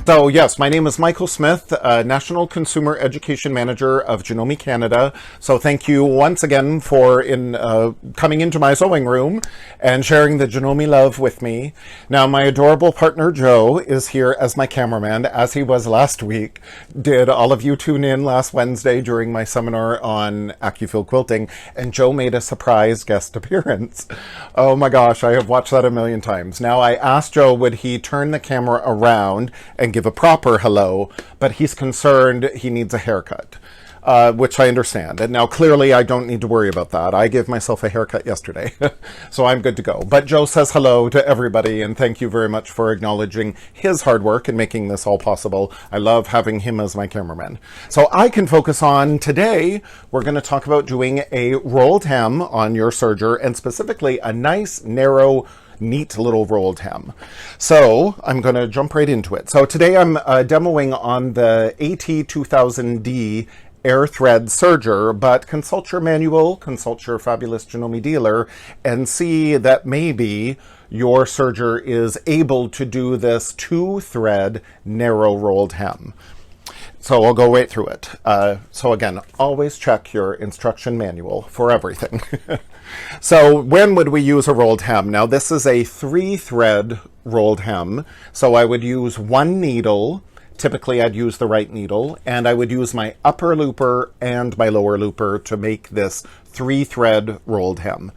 So yes, my name is Michael Smith, National Consumer Education Manager of Janome, Canada. So thank you once again for coming into my sewing room and sharing the Janome love with me. Now my adorable partner Joe is here as my cameraman, as he was last week. Did all of you tune in last Wednesday during my seminar on AccuFeel quilting? And Joe made a surprise guest appearance. Oh my gosh, I have watched that a million times. Now I asked Joe would he turn the camera around and give a proper hello, but he's concerned he needs a haircut, which I understand. And now clearly I don't need to worry about that. I gave myself a haircut yesterday, so I'm good to go. But Joe says hello to everybody, and thank you very much for acknowledging his hard work and making this all possible. I love having him as my cameraman. So I can focus on today, we're going to talk about doing a rolled hem on your serger, and specifically a nice, narrow, neat little rolled hem. So I'm going to jump right into it. So today I'm demoing on the AT2000D Air Thread Serger, but consult your manual, consult your fabulous Janome dealer, and see that maybe your serger is able to do this 2-thread narrow rolled hem. So I'll go right through it. So again, always check your instruction manual for everything. So when would we use a rolled hem? Now this is a 3-thread rolled hem. So I would use one needle. Typically I'd use the right needle, and I would use my upper looper and my lower looper to make this 3-thread rolled hem.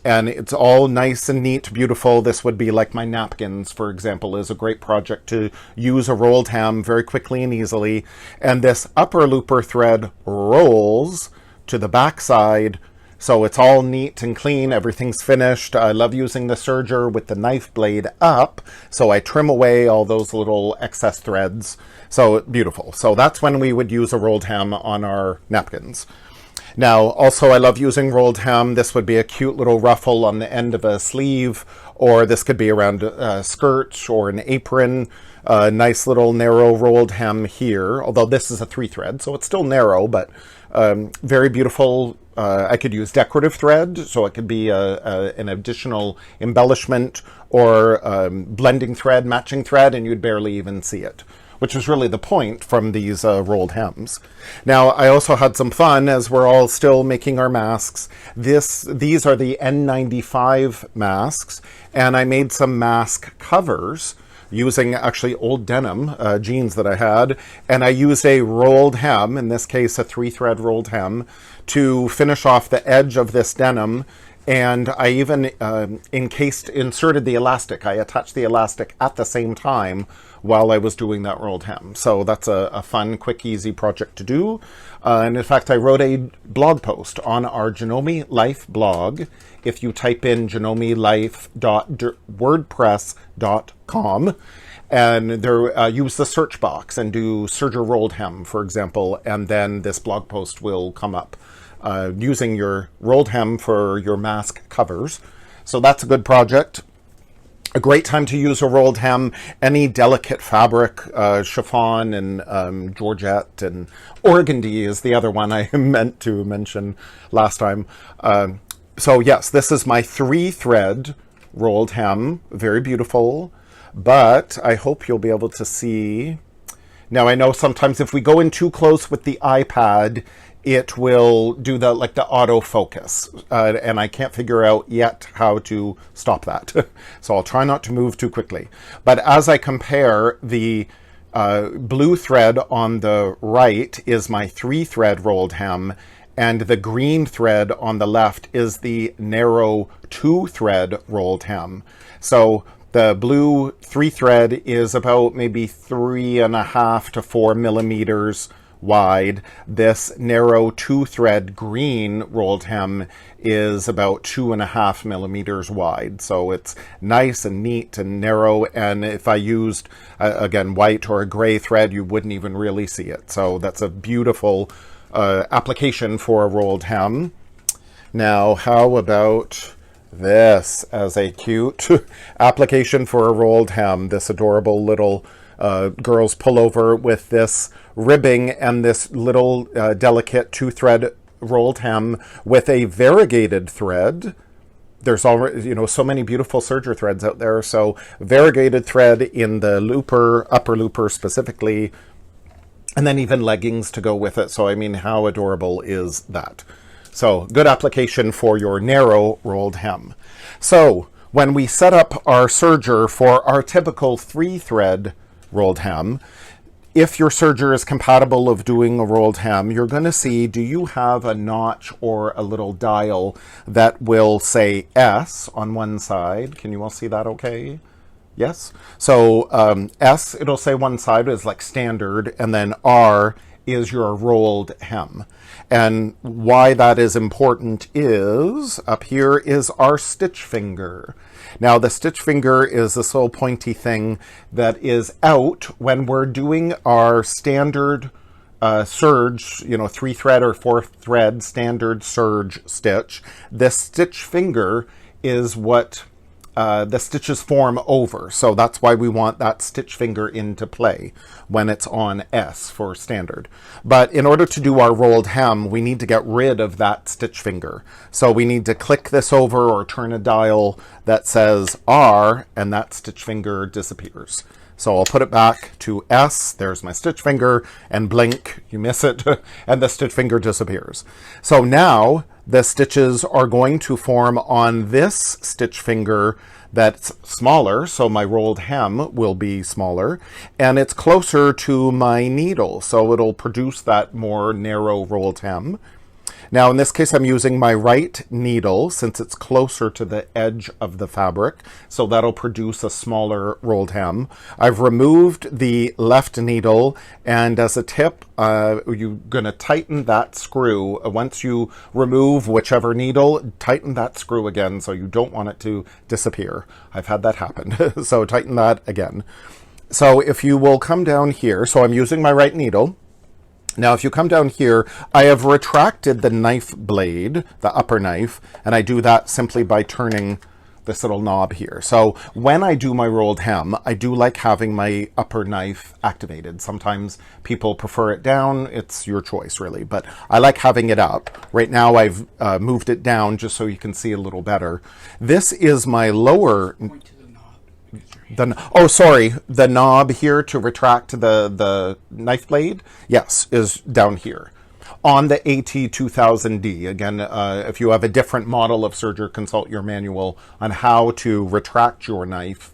And it's all nice and neat, beautiful. This would be like my napkins, for example, is a great project to use a rolled hem very quickly and easily. And this upper looper thread rolls to the back side, so it's all neat and clean, everything's finished. I love using the serger with the knife blade up, so I trim away all those little excess threads. So beautiful. So that's when we would use a rolled hem on our napkins. Now, also I love using rolled hem. This would be a cute little ruffle on the end of a sleeve, or this could be around a skirt or an apron. Nice little narrow rolled hem here, although this is a 3-thread, so it's still narrow, but very beautiful. I could use decorative thread, so it could be an additional embellishment, or blending thread, matching thread, and you'd barely even see it, which is really the point from these rolled hems. Now, I also had some fun as we're all still making our masks. These are the N95 masks, and I made some mask covers using actually old denim jeans that I had, and I used a rolled hem, in this case a 3-thread rolled hem, to finish off the edge of this denim. And I even inserted the elastic. I attached the elastic at the same time while I was doing that rolled hem. So that's a fun, quick, easy project to do. And in fact, I wrote a blog post on our Janome Life blog. If you type in janomelife.wordpress.com, and there, use the search box and do serger rolled hem, for example, and then this blog post will come up. Using your rolled hem for your mask covers. So that's a good project. A great time to use a rolled hem, any delicate fabric, chiffon and georgette, and organdy is the other one I meant to mention last time. So yes, this is my 3-thread rolled hem, very beautiful, but I hope you'll be able to see. Now I know sometimes if we go in too close with the iPad, it will do the autofocus, and I can't figure out yet how to stop that. So I'll try not to move too quickly. But as I compare, the blue thread on the right is my 3-thread rolled hem, and the green thread on the left is the narrow 2-thread rolled hem. So the blue 3-thread is about maybe 3.5 to 4 millimeters wide. This narrow 2-thread green rolled hem is about 2.5 millimeters wide. So it's nice and neat and narrow. And if I used, again, white or a gray thread, you wouldn't even really see it. So that's a beautiful application for a rolled hem. Now, how about this as a cute application for a rolled hem? This adorable little girl's pullover with this ribbing and this little delicate 2-thread rolled hem with a variegated thread there's already, so many beautiful serger threads out there. So variegated thread in the looper, upper looper specifically, and then even leggings to go with it. So, I mean, how adorable is that? So, good application for your narrow rolled hem. So, when we set up our serger for our typical 3-thread rolled hem, if your serger is compatible of doing a rolled hem, you're going to see, do you have a notch or a little dial that will say S on one side? Can you all see that okay? Yes? So S, it'll say one side is like standard, and then R is your rolled hem. And why that is important is, up here is our stitch finger. Now, the stitch finger is this little pointy thing that is out when we're doing our standard serge, 3-thread or 4-thread standard serge stitch. The stitch finger is what the stitches form over. So that's why we want that stitch finger into play when it's on S for standard. But in order to do our rolled hem, we need to get rid of that stitch finger. So we need to click this over or turn a dial that says R, and that stitch finger disappears. So I'll put it back to S, there's my stitch finger, and blink, you miss it, and the stitch finger disappears. So now the stitches are going to form on this stitch finger that's smaller, so my rolled hem will be smaller, and it's closer to my needle, so it'll produce that more narrow rolled hem. Now, in this case, I'm using my right needle since it's closer to the edge of the fabric, so that'll produce a smaller rolled hem. I've removed the left needle, and as a tip, you're going to tighten that screw. Once you remove whichever needle, tighten that screw again, so you don't want it to disappear. I've had that happen, so tighten that again. So if you will come down here, so I'm using my right needle. Now, if you come down here, I have retracted the knife blade, the upper knife, and I do that simply by turning this little knob here. So when I do my rolled hem, I do like having my upper knife activated. Sometimes people prefer it down. It's your choice, really, but I like having it up. Right now, I've moved it down just so you can see a little better. This is my lower... The knob here to retract the knife blade, yes, is down here. On the AT2000D, again, if you have a different model of serger, consult your manual on how to retract your knife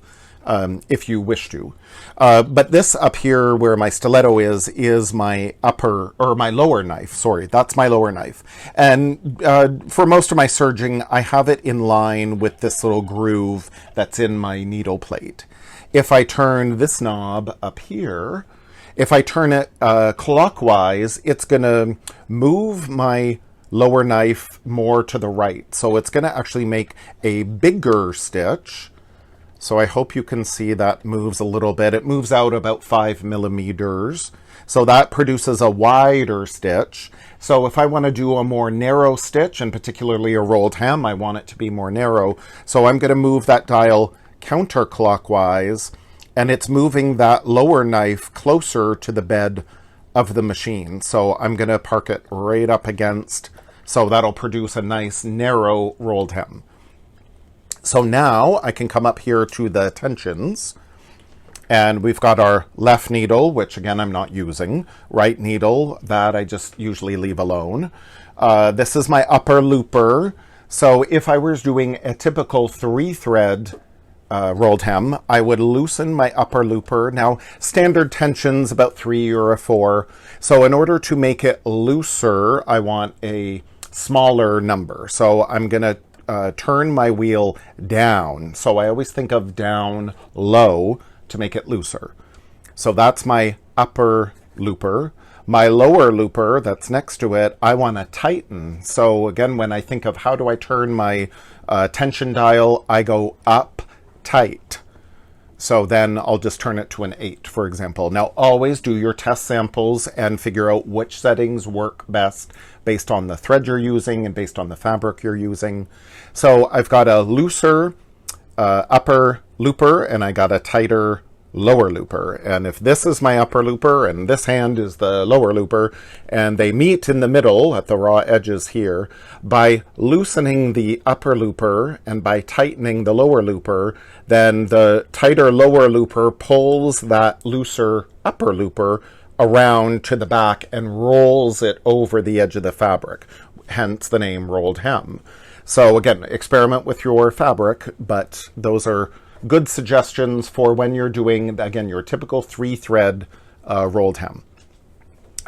if you wish to. But this up here where my stiletto is my my lower knife. Sorry, that's my lower knife. And for most of my serging, I have it in line with this little groove that's in my needle plate. If I turn this knob up here, if I turn it clockwise, it's going to move my lower knife more to the right. So it's going to actually make a bigger stitch. So I hope you can see that moves a little bit. It moves out about 5 millimeters. So that produces a wider stitch. So if I want to do a more narrow stitch, and particularly a rolled hem, I want it to be more narrow. So I'm going to move that dial counterclockwise, and it's moving that lower knife closer to the bed of the machine. So I'm going to park it right up against, so that'll produce a nice narrow rolled hem. So now I can come up here to the tensions, and we've got our left needle, which again I'm not using, right needle, that I just usually leave alone. This is my upper looper. So if I was doing a typical 3-thread rolled hem, I would loosen my upper looper. Now, standard tension's about 3 or a 4. So in order to make it looser, I want a smaller number. So I'm going to turn my wheel down. So I always think of down low to make it looser. So that's my upper looper. My lower looper that's next to it, I want to tighten. So again, when I think of how do I turn my tension dial, I go up tight. So then I'll just turn it to an 8, for example. Now, always do your test samples and figure out which settings work best based on the thread you're using and based on the fabric you're using. So I've got a looser upper looper, and I got a tighter lower looper. And if this is my upper looper and this hand is the lower looper, and they meet in the middle at the raw edges here, by loosening the upper looper and by tightening the lower looper, then the tighter lower looper pulls that looser upper looper around to the back and rolls it over the edge of the fabric, hence the name rolled hem. So again, experiment with your fabric, but those are good suggestions for when you're doing, again, your typical 3-thread rolled hem.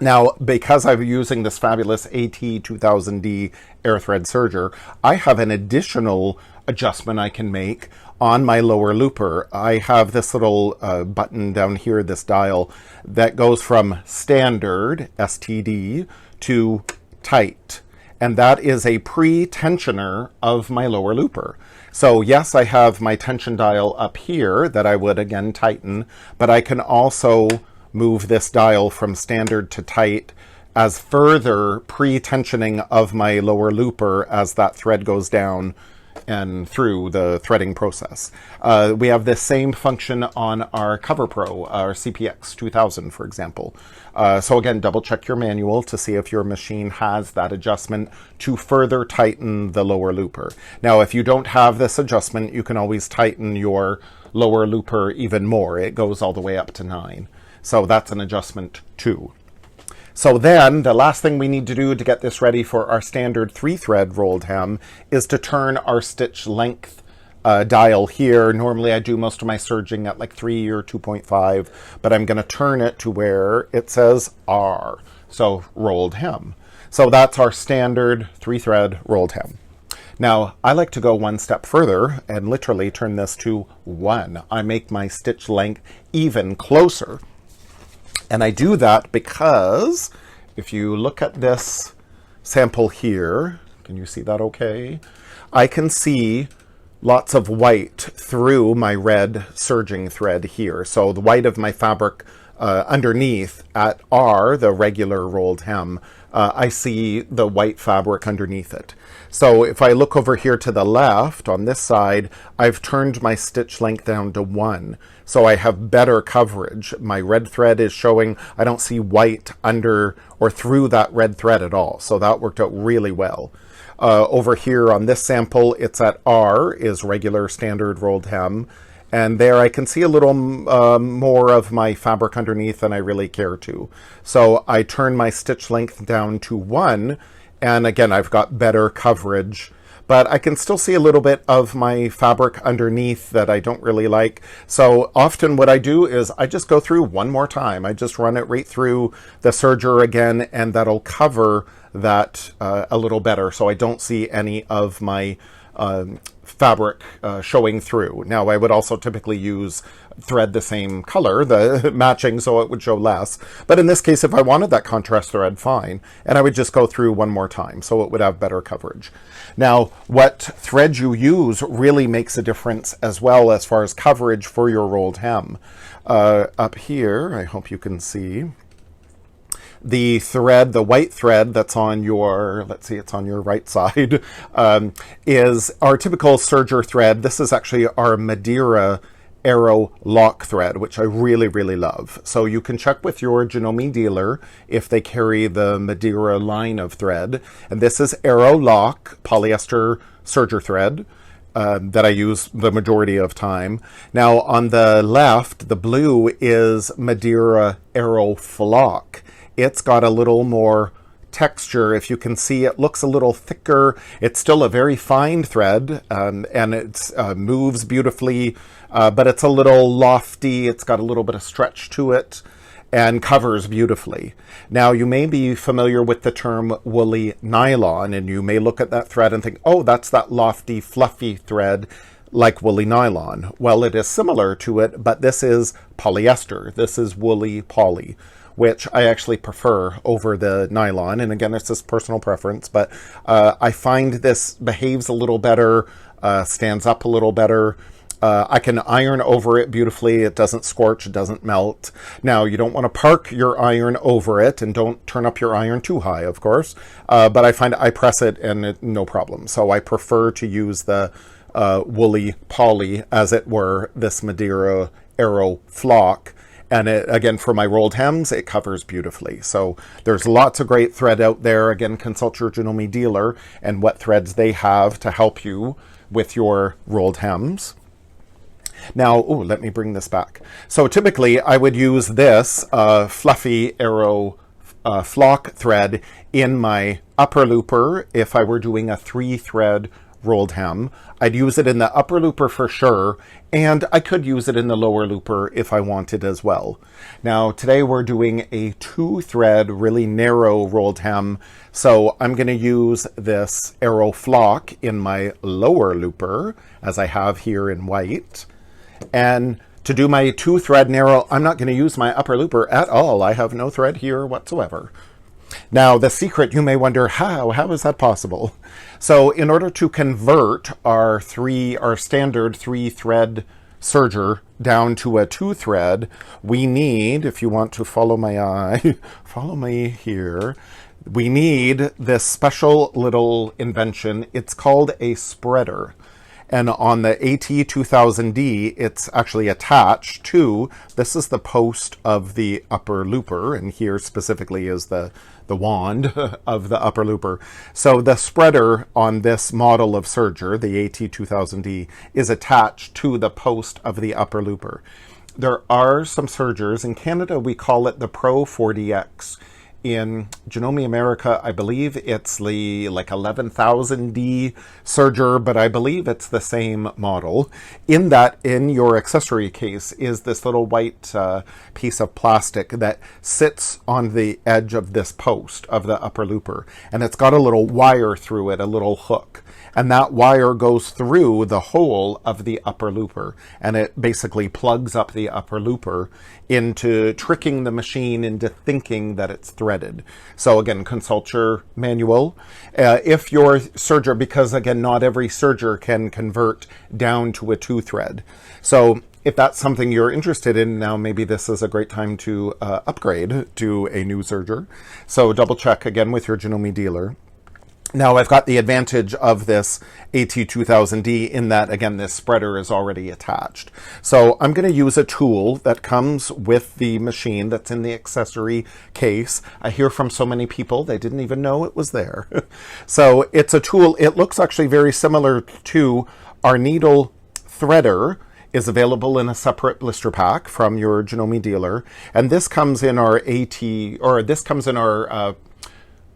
Now, because I'm using this fabulous AT2000D air thread serger, I have an additional adjustment I can make on my lower looper. I have this little button down here, this dial, that goes from standard, STD, to tight. And that is a pre-tensioner of my lower looper. So yes, I have my tension dial up here that I would again tighten, but I can also move this dial from standard to tight as further pre-tensioning of my lower looper as that thread goes down and through the threading process. We have this same function on our Cover Pro, our CPX 2000, for example. So again, double check your manual to see if your machine has that adjustment to further tighten the lower looper. Now, if you don't have this adjustment, you can always tighten your lower looper even more. It goes all the way up to 9. So that's an adjustment too. So then the last thing we need to do to get this ready for our standard 3-thread rolled hem is to turn our stitch length dial here. Normally I do most of my serging at like 3 or 2.5, but I'm going to turn it to where it says R, so rolled hem. So that's our standard 3-thread rolled hem. Now, I like to go one step further and literally turn this to 1. I make my stitch length even closer. And I do that because if you look at this sample here, can you see that okay? I can see lots of white through my red serging thread here. So the white of my fabric underneath at R, the regular rolled hem, I see the white fabric underneath it. So if I look over here to the left on this side, I've turned my stitch length down to 1. So I have better coverage. My red thread is showing, I don't see white under or through that red thread at all. So that worked out really well. Over here on this sample, it's at R, is regular standard rolled hem. And there I can see a little more of my fabric underneath than I really care to. So I turn my stitch length down to 1, and again, I've got better coverage, but I can still see a little bit of my fabric underneath that I don't really like. So often what I do is I just go through one more time. I just run it right through the serger again, and that'll cover that a little better, so I don't see any of my fabric showing through. Now, I would also typically use thread the same color, the matching, so it would show less. But in this case, if I wanted that contrast thread, fine. And I would just go through one more time, so it would have better coverage. Now, what thread you use really makes a difference as well as far as coverage for your rolled hem. Up here, I hope you can see, the thread, the white thread that's on your, let's see, it's on your right side, is our typical serger thread. This is actually our Madeira Arrow lock thread, which I really, really love. So you can check with your Janome dealer if they carry the Madeira line of thread. And this is Arrow lock polyester serger thread that I use the majority of time. Now on the left, the blue is Madeira Arrow flock. It's got a little more texture. If you can see, it looks a little thicker. It's still a very fine thread, and it moves beautifully, but it's a little lofty. It's got a little bit of stretch to it and covers beautifully. Now, you may be familiar with the term woolly nylon, and you may look at that thread and think, oh, that's that lofty, fluffy thread like woolly nylon. Well, it is similar to it, but this is polyester. This is woolly poly, which I actually prefer over the nylon. And again, it's just personal preference, but I find this behaves a little better, stands up a little better. I can iron over it beautifully. It doesn't scorch, it doesn't melt. Now, you don't want to park your iron over it, and don't turn up your iron too high, of course. But I find I press it and no problem. So I prefer to use the woolly poly, as it were, this Madeira arrow flock. And it, again, for my rolled hems, it covers beautifully. So there's lots of great thread out there. Again, consult your Janome dealer and what threads they have to help you with your rolled hems. Now, let me bring this back. So typically I would use this fluffy arrow flock thread in my upper looper if I were doing a 3-thread rolled hem. I'd use it in the upper looper for sure, and I could use it in the lower looper if I wanted as well. Now today we're doing a 2-thread, really narrow rolled hem, so I'm going to use this arrow flock in my lower looper, as I have here in white. And to do my 2-thread narrow, I'm not going to use my upper looper at all. I have no thread here whatsoever. Now, the secret, you may wonder, how is that possible? So in order to convert our standard 3-thread serger down to a 2-thread, we need, if you want to follow my eye, follow me here, we need this special little invention. It's called a spreader. And on the AT2000D, it's actually attached to, this is the post of the upper looper, and here specifically is the wand of the upper looper. So the spreader on this model of serger, the AT2000D, is attached to the post of the upper looper. There are some sergers, in Canada we call it the Pro 40X. In Janome America, I believe it's the like 11,000D serger, but I believe it's the same model. In that, in your accessory case, is this little white piece of plastic that sits on the edge of this post of the upper looper. And it's got a little wire through it, a little hook. And that wire goes through the hole of the upper looper. And it basically plugs up the upper looper into tricking the machine into thinking that it's threaded. So again, consult your manual. If your serger, because again, not every serger can convert down to a 2-thread. So if that's something you're interested in now, maybe this is a great time to upgrade to a new serger. So double check again with your Janome dealer. Now I've got the advantage of this AT2000D in that, again, this spreader is already attached. So I'm going to use a tool that comes with the machine that's in the accessory case. I hear from so many people, they didn't even know it was there. So it's a tool, it looks actually very similar to our needle threader, is available in a separate blister pack from your Janome dealer. And this comes in our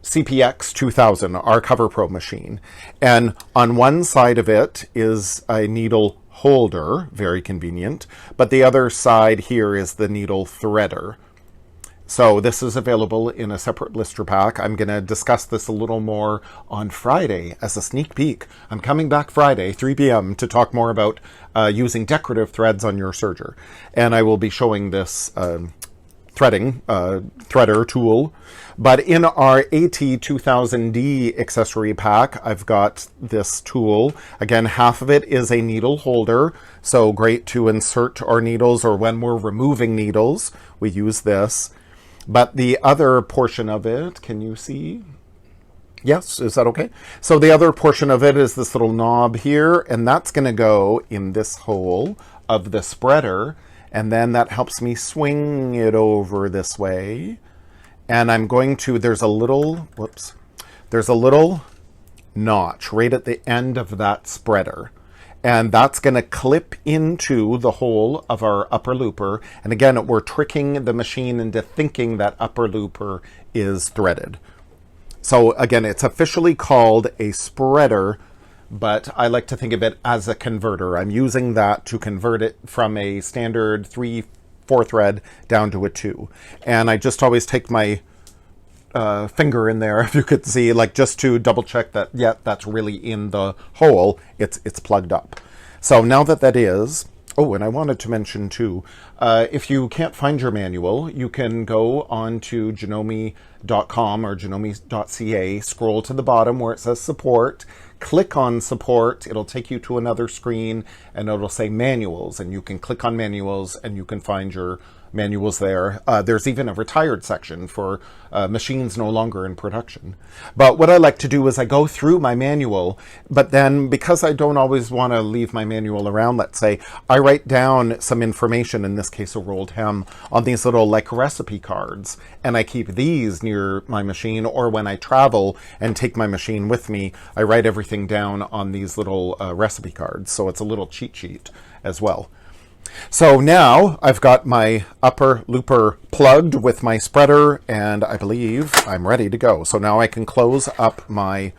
CPX 2000, our Cover Pro machine. And on one side of it is a needle holder, very convenient, but the other side here is the needle threader. So this is available in a separate blister pack. I'm going to discuss this a little more on Friday as a sneak peek. I'm coming back Friday, 3 p.m. to talk more about using decorative threads on your serger. And I will be showing this threader tool. But in our AT2000D accessory pack, I've got this tool. Again, half of it is a needle holder, so great to insert our needles, or when we're removing needles, we use this. But the other portion of it, can you see? Yes, is that okay? So the other portion of it is this little knob here, and that's going to go in this hole of the spreader. And then that helps me swing it over this way. And I'm going to, there's a little notch right at the end of that spreader. And that's going to clip into the hole of our upper looper. And again, we're tricking the machine into thinking that upper looper is threaded. So again, it's officially called a spreader, but I like to think of it as a converter. I'm using that to convert it from a standard 3/4 thread down to a 2. And I just always take my finger in there, if you could see, like just to double check that, yeah, that's really in the hole. It's plugged up. So now that is, oh, and I wanted to mention too, if you can't find your manual, you can go on to janome.com or janome.ca, scroll to the bottom where it says support, click on support, it'll take you to another screen and it'll say manuals, and you can click on manuals and you can find your manuals there. There's even a retired section for machines no longer in production. But what I like to do is I go through my manual, but then because I don't always want to leave my manual around, let's say, I write down some information, in this case a rolled hem, on these little like recipe cards, and I keep these near my machine, or when I travel and take my machine with me, I write everything down on these little recipe cards, so it's a little cheat sheet as well. So now I've got my upper looper plugged with my spreader, and I believe I'm ready to go. So now I can close up my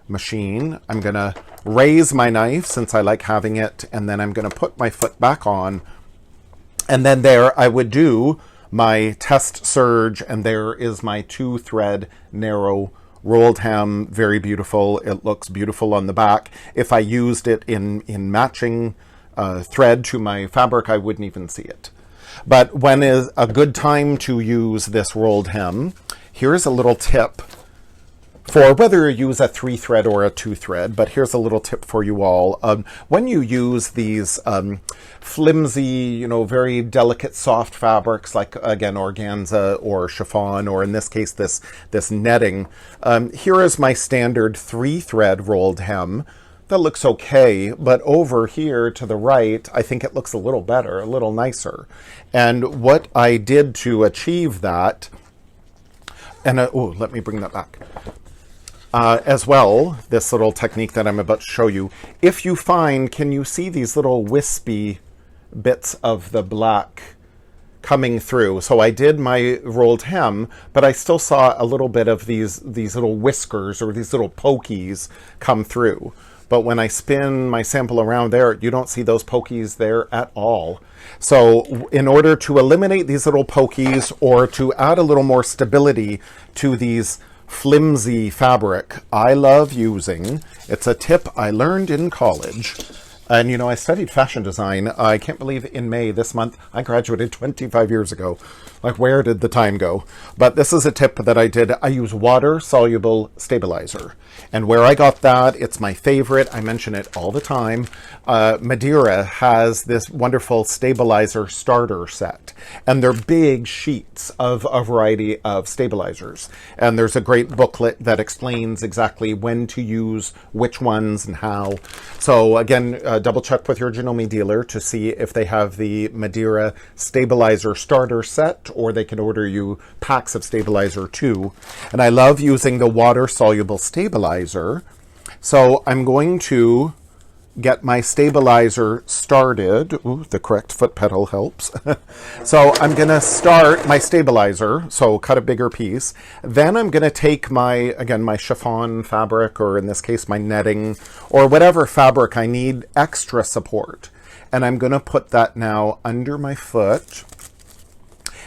machine. I'm going to raise my knife since I like having it, and then I'm going to put my foot back on. And then there I would do my test serge, and there is my 2-thread narrow rolled hem. Very beautiful. It looks beautiful on the back. If I used it in matching thread to my fabric, I wouldn't even see it. But when is a good time to use this rolled hem? Here's a little tip for whether you use a 3-thread or a 2-thread, but here's a little tip for you all. When you use these flimsy, very delicate soft fabrics, like again organza or chiffon, or in this case this netting, here is my standard 3-thread rolled hem. That looks okay, but over here to the right, I think it looks a little better, a little nicer. And what I did to achieve that, and let me bring that back. As well, this little technique that I'm about to show you, if you find, can you see these little wispy bits of the black coming through? So I did my rolled hem, but I still saw a little bit of these little whiskers or these little pokies come through. But when I spin my sample around there, you don't see those pokies there at all. So in order to eliminate these little pokies or to add a little more stability to these flimsy fabric, I love using, it's a tip I learned in college. And I studied fashion design. I can't believe in May this month, I graduated 25 years ago. Like, where did the time go? But this is a tip that I did. I use water-soluble stabilizer. And where I got that, it's my favorite. I mention it all the time. Madeira has this wonderful stabilizer starter set. And they're big sheets of a variety of stabilizers. And there's a great booklet that explains exactly when to use which ones and how. So again, double check with your Janome dealer to see if they have the Madeira stabilizer starter set, or they can order you packs of stabilizer too. And I love using the water-soluble stabilizer. So I'm going to get my stabilizer started. Ooh, the correct foot pedal helps. So I'm going to start my stabilizer, so cut a bigger piece. Then I'm going to take my chiffon fabric, or in this case my netting, or whatever fabric I need extra support. And I'm going to put that now under my foot.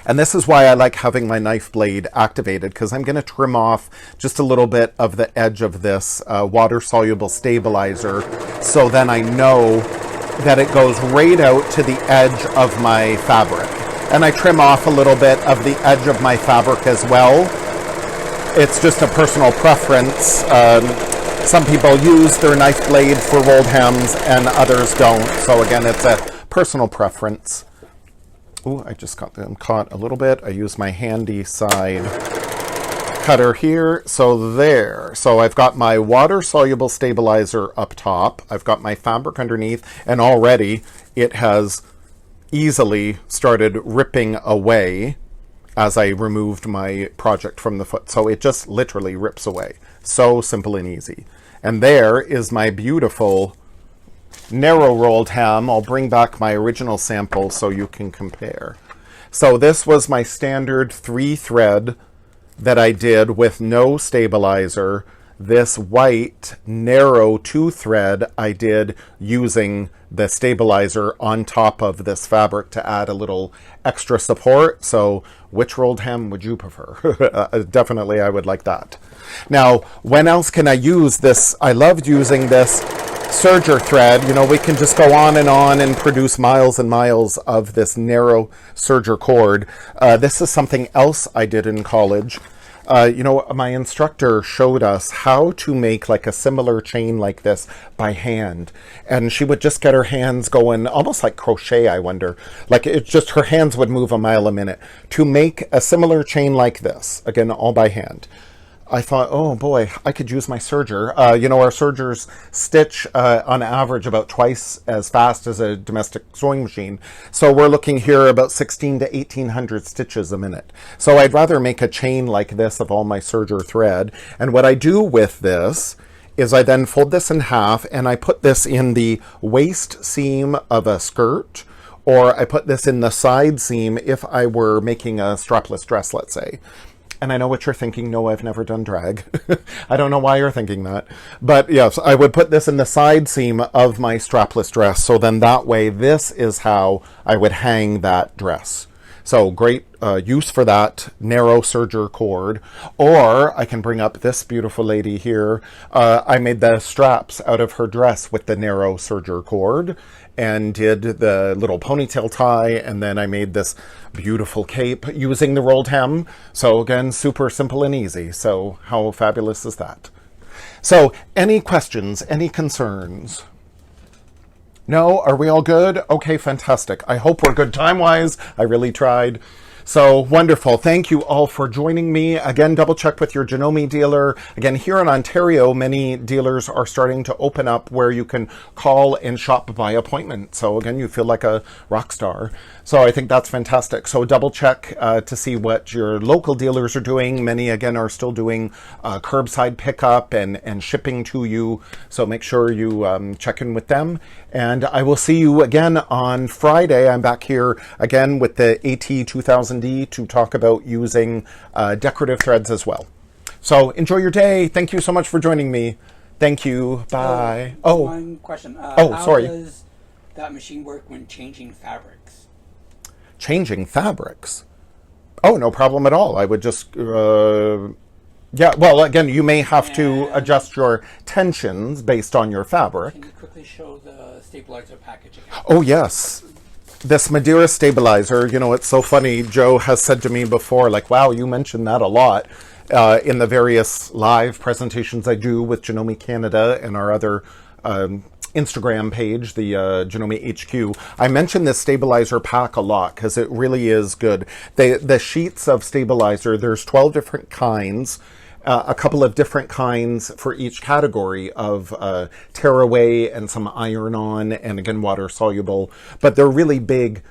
And this is why I like having my knife blade activated, because I'm going to trim off just a little bit of the edge of this water-soluble stabilizer, so then I know that it goes right out to the edge of my fabric. And I trim off a little bit of the edge of my fabric as well. It's just a personal preference. Some people use their knife blade for rolled hems and others don't. So again, it's a personal preference. Ooh, I just got them caught a little bit. I use my handy side cutter here. So there. So I've got my water-soluble stabilizer up top. I've got my fabric underneath, and already it has easily started ripping away as I removed my project from the foot. So it just literally rips away. So simple and easy. And there is my beautiful narrow rolled hem. I'll bring back my original sample so you can compare. So this was my standard 3-thread that I did with no stabilizer. This white narrow 2-thread I did using the stabilizer on top of this fabric to add a little extra support. So which rolled hem would you prefer? Definitely I would like that. Now, when else can I use this? I loved using this Serger thread. We can just go on and produce miles and miles of this narrow Serger cord. This is something else I did in college. My instructor showed us how to make like a similar chain like this by hand. And she would just get her hands going, almost like crochet, I wonder. Like it just, her hands would move a mile a minute to make a similar chain like this. Again, all by hand. I thought, oh boy, I could use my serger. Our sergers stitch on average about twice as fast as a domestic sewing machine. So we're looking here about 16 to 1800 stitches a minute. So I'd rather make a chain like this of all my serger thread. And what I do with this is I then fold this in half and I put this in the waist seam of a skirt, or I put this in the side seam if I were making a strapless dress, let's say. And I know what you're thinking. No, I've never done drag. I don't know why you're thinking that. But yes, I would put this in the side seam of my strapless dress. So then that way, this is how I would hang that dress. So great use for that narrow serger cord. Or I can bring up this beautiful lady here. I made the straps out of her dress with the narrow serger cord and did the little ponytail tie, and then I made this beautiful cape using the rolled hem. So again, super simple and easy. So how fabulous is that? So any questions, any concerns? No? Are we all good? Okay, fantastic. I hope we're good time-wise. I really tried. So wonderful. Thank you all for joining me. Again, double check with your Janome dealer. Again, here in Ontario, many dealers are starting to open up where you can call and shop by appointment. So again, you feel like a rock star. So I think that's fantastic. So double check to see what your local dealers are doing. Many, again, are still doing curbside pickup and shipping to you. So make sure you check in with them. And I will see you again on Friday. I'm back here again with the AT2000D to talk about using decorative threads as well. So enjoy your day. Thank you so much for joining me. Thank you. Bye. One question. Sorry. How does that machine work when changing fabrics? Changing fabrics? Oh, no problem at all. I would just... yeah, well, again, you may have to adjust your tensions based on your fabric. Can you quickly show the stabilizer packaging? Oh, yes. This Madeira stabilizer, it's so funny. Joe has said to me before, like, wow, you mentioned that a lot in the various live presentations I do with Janome Canada and our other Instagram page, the Janome HQ. I mention this stabilizer pack a lot because it really is good. The sheets of stabilizer, there's 12 different kinds. A couple of different kinds for each category of tearaway and some iron-on, and again, water-soluble. But they're really big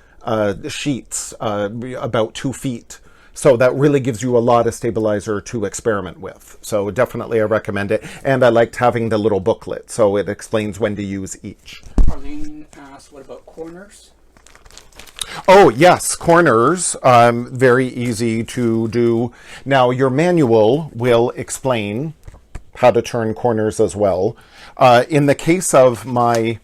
sheets, about 2 feet. So that really gives you a lot of stabilizer to experiment with. So definitely I recommend it. And I liked having the little booklet, so it explains when to use each. Arlene asked, what about corners? Oh, yes, corners, very easy to do. Now, your manual will explain how to turn corners as well. In the case of my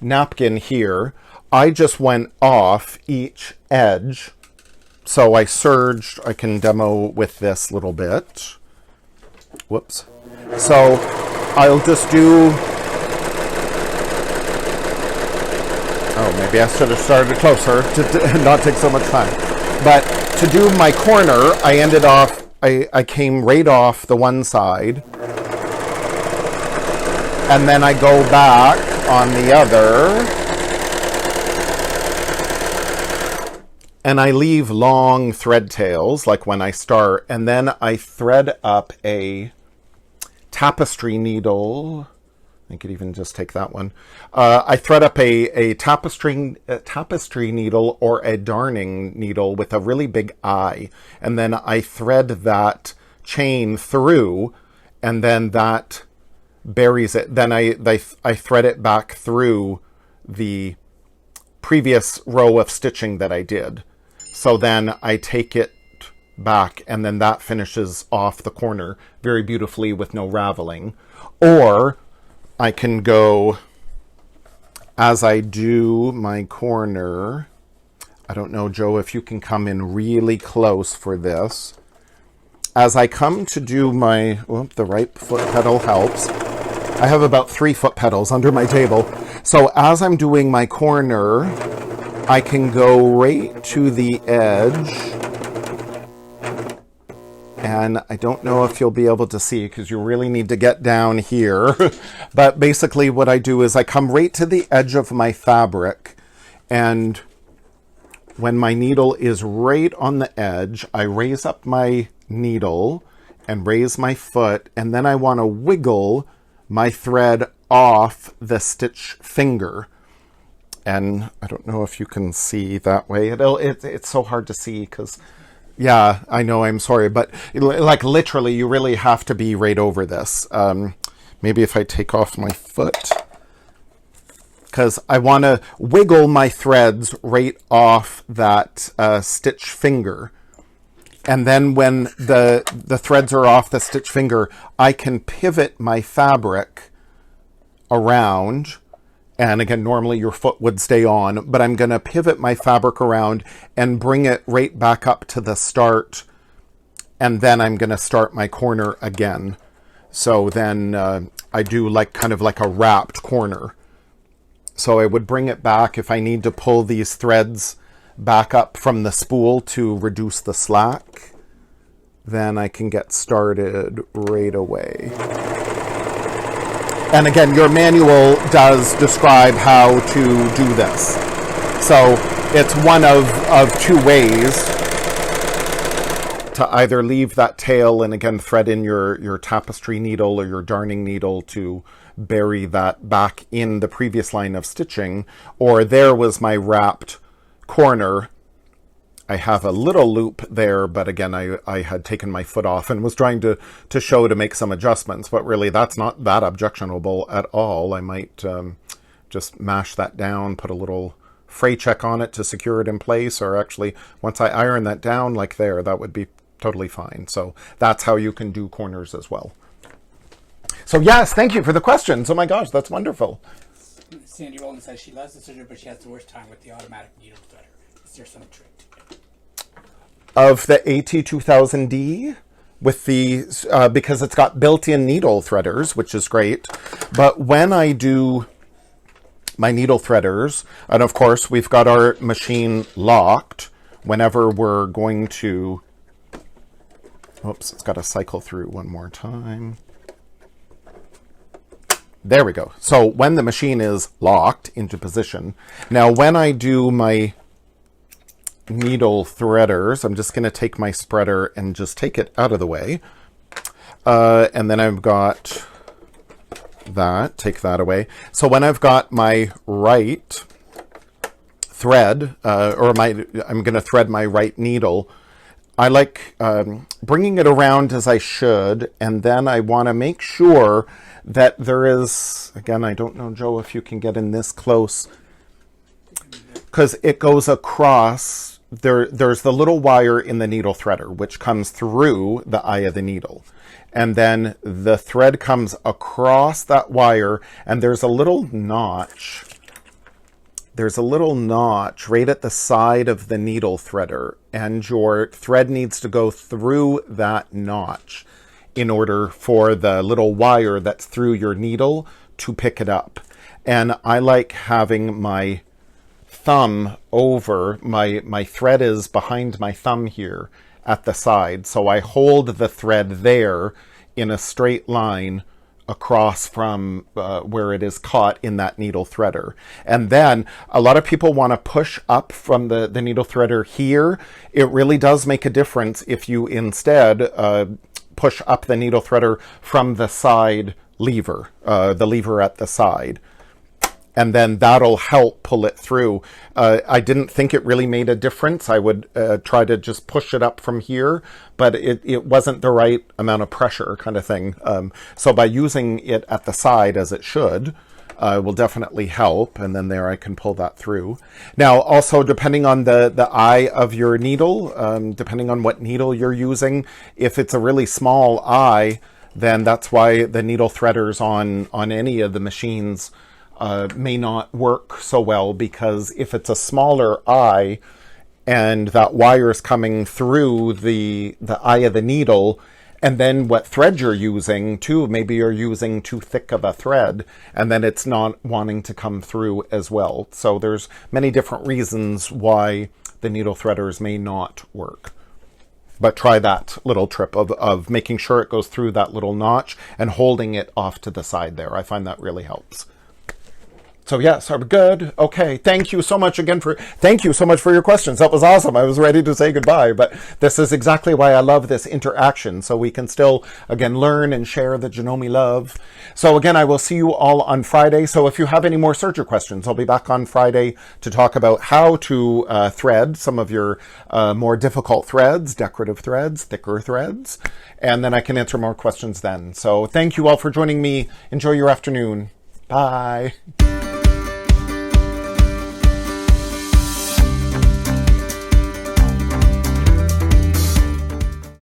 napkin here, I just went off each edge. So I serged, I can demo with this little bit. Whoops. So I'll just do... Oh, maybe I should have started closer to not take so much time. But to do my corner, I ended off, I came right off the one side. And then I go back on the other. And I leave long thread tails, like when I start. And then I thread up a tapestry needle. I could even just take that one. I thread up a tapestry needle or a darning needle with a really big eye. And then I thread that chain through, and then that buries it. Then I thread it back through the previous row of stitching that I did. So then I take it back, and then that finishes off the corner very beautifully with no raveling. Or I can go, as I do my corner, I don't know, Joe, if you can come in really close for this. As I come to do my, the right foot pedal helps. I have about 3 foot pedals under my table. So as I'm doing my corner, I can go right to the edge And I don't know if you'll be able to see because you really need to get down here. But basically what I do is I come right to the edge of my fabric, and when my needle is right on the edge, I raise up my needle and raise my foot, and then I want to wiggle my thread off the stitch finger. And I don't know if you can see that way. It's so hard to see because, yeah, I know, I'm sorry. But like literally, you really have to be right over this. Maybe if I take off my foot, because I want to wiggle my threads right off that stitch finger. And then when the threads are off the stitch finger, I can pivot my fabric around. And again, normally your foot would stay on, but I'm going to pivot my fabric around and bring it right back up to the start. And then I'm going to start my corner again. So then I do like kind of like a wrapped corner. So I would bring it back if I need to pull these threads back up from the spool to reduce the slack. Then I can get started right away. And again, your manual does describe how to do this. So it's one of two ways to either leave that tail and again thread in your tapestry needle or your darning needle to bury that back in the previous line of stitching, or there was my wrapped corner. I have a little loop there, but again, I had taken my foot off and was trying to show to make some adjustments, but really that's not that objectionable at all. I might just mash that down, put a little fray check on it to secure it in place, or actually once I iron that down like there, that would be totally fine. So that's how you can do corners as well. So yes, thank you for the questions. Oh my gosh, that's wonderful. Sandy Rowland says she loves the scissor, but she has the worst time with the automatic needle threader. Is there some trick to it? Of the AT2000D with the, because it's got built-in needle threaders, which is great. But when I do my needle threaders, and of course we've got our machine locked whenever we're going to, oops, it's got to cycle through one more time. There we go. So when the machine is locked into position, now when I do my needle threaders, I'm just going to take my spreader and just take it out of the way. And then I've got that, take that away. So when I've got my right thread, I'm going to thread my right needle, I like bringing it around as I should, and then I want to make sure that there is, again, I don't know, Joe, if you can get in this close, because it goes across. There's the little wire in the needle threader, which comes through the eye of the needle. And then the thread comes across that wire, and there's a little notch. There's a little notch right at the side of the needle threader, and your thread needs to go through that notch in order for the little wire that's through your needle to pick it up. And I like having my thumb over, my thread is behind my thumb here at the side. So I hold the thread there in a straight line across from where it is caught in that needle threader. And then a lot of people want to push up from the needle threader here. It really does make a difference if you instead push up the needle threader from the side lever, the lever at the side. And then that'll help pull it through. I didn't think it really made a difference. I would try to just push it up from here, but it wasn't the right amount of pressure kind of thing. So by using it at the side as it should, will definitely help. And then there I can pull that through. Now, also depending on the eye of your needle, depending on what needle you're using, if it's a really small eye, then that's why the needle threaders on any of the machines may not work so well, because if it's a smaller eye and that wire is coming through the eye of the needle, and then what thread you're using too, maybe you're using too thick of a thread and then it's not wanting to come through as well. So there's many different reasons why the needle threaders may not work. But try that little trip of making sure it goes through that little notch and holding it off to the side there. I find that really helps. So yes, are we good? Okay. Thank you so much for your questions. That was awesome. I was ready to say goodbye, but this is exactly why I love this interaction. So we can still, again, learn and share the Janome love. So again, I will see you all on Friday. So if you have any more Serger questions, I'll be back on Friday to talk about how to thread some of your more difficult threads, decorative threads, thicker threads, and then I can answer more questions then. So thank you all for joining me. Enjoy your afternoon. Bye.